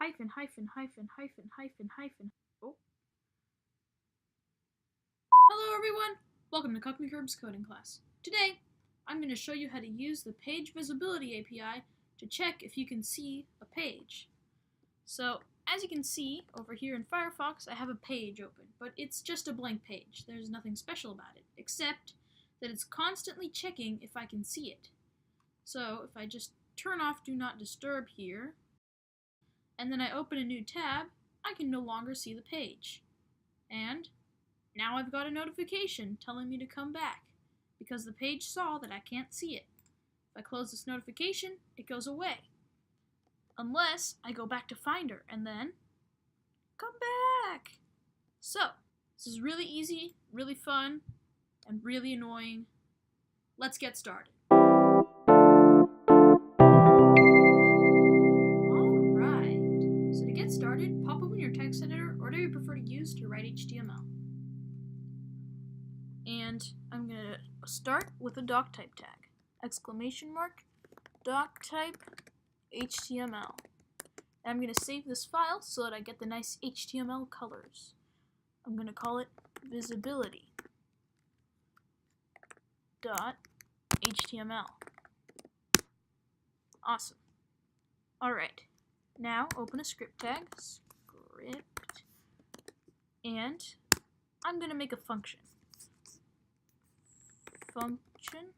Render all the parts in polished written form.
hyphen, hyphen, hyphen, hyphen, hyphen, hyphen. Oh. Hello everyone! Welcome to Cukmekerb's coding class. Today, I'm going to show you how to use the Page Visibility API to check if you can see a page. So, as you can see, over here in Firefox, I have a page open, but it's just a blank page. There's nothing special about it, except that it's constantly checking if I can see it. So, if I just turn off Do Not Disturb here, and then I open a new tab, I can no longer see the page. And now I've got a notification telling me to come back, because the page saw that I can't see it. If I close this notification, it goes away. Unless I go back to Finder and then come back. So, this is really easy, really fun, and really annoying. Let's get started. Alright, so to get started, pop open your text editor or whatever you prefer to use to write HTML. And I'm going to start with a doc type tag. Exclamation mark, doc type, HTML. And I'm going to save this file so that I get the nice HTML colors. I'm going to call it visibility dot HTML. Awesome. Alright, now open a script tag, script, and I'm going to make a function. Function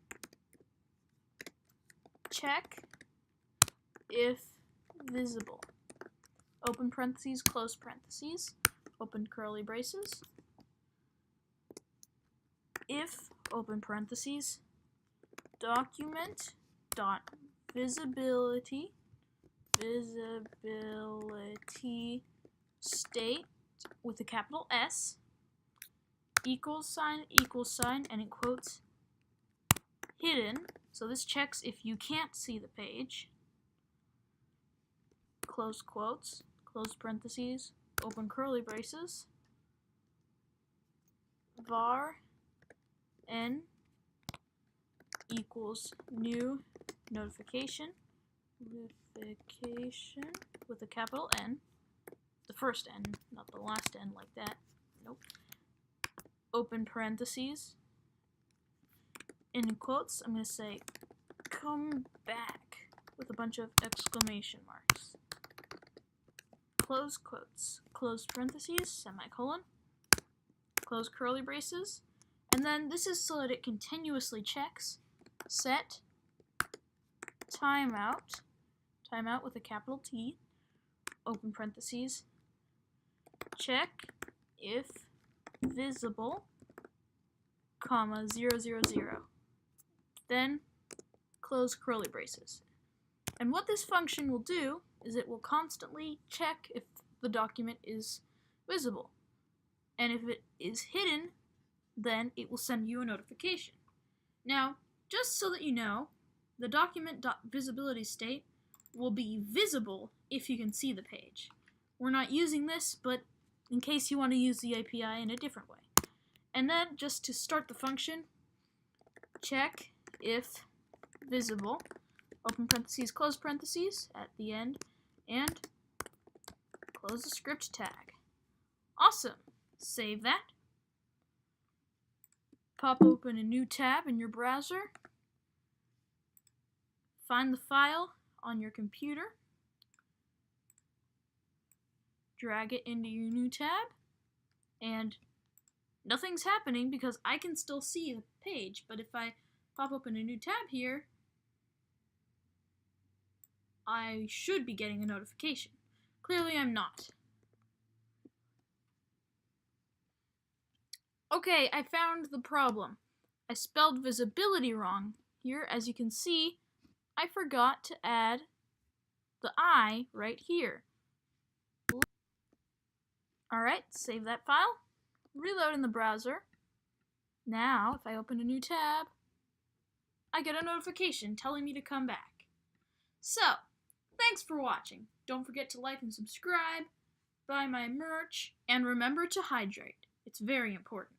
check if visible. Open parentheses, close parentheses, open curly braces. If, open parentheses, document dot visibility state with a capital S equals sign, and in quotes hidden. So this checks if you can't see the page. Close quotes, close parentheses, open curly braces, var n equals new notification with a capital N, the first N, not the last N like that, nope, open parentheses, in quotes, I'm going to say come back with a bunch of exclamation marks. Close quotes, close parentheses, semicolon, close curly braces, and then this is so that it continuously checks set timeout, timeout with a capital T, open parentheses, check if visible, comma, 000. Then close curly braces. And what this function will do is it will constantly check if the document is visible. And if it is hidden, then it will send you a notification. Now, just so that you know, the document.visibility state will be visible if you can see the page. We're not using this, but in case you want to use the API in a different way. And then, just to start the function, check if visible, open parentheses, close parentheses at the end, and close the script tag. Awesome. Save that. Pop open a new tab in your browser. Find the file on your computer. Drag it into your new tab. And nothing's happening because I can still see the page, but if I pop open a new tab here, I should be getting a notification. Clearly I'm not. Okay, I found the problem. I spelled visibility wrong. Here, as you can see, I forgot to add the I right here. Alright, save that file. Reload in the browser. Now, if I open a new tab, I get a notification telling me to come back. So, thanks for watching. Don't forget to like and subscribe, buy my merch, and remember to hydrate. It's very important.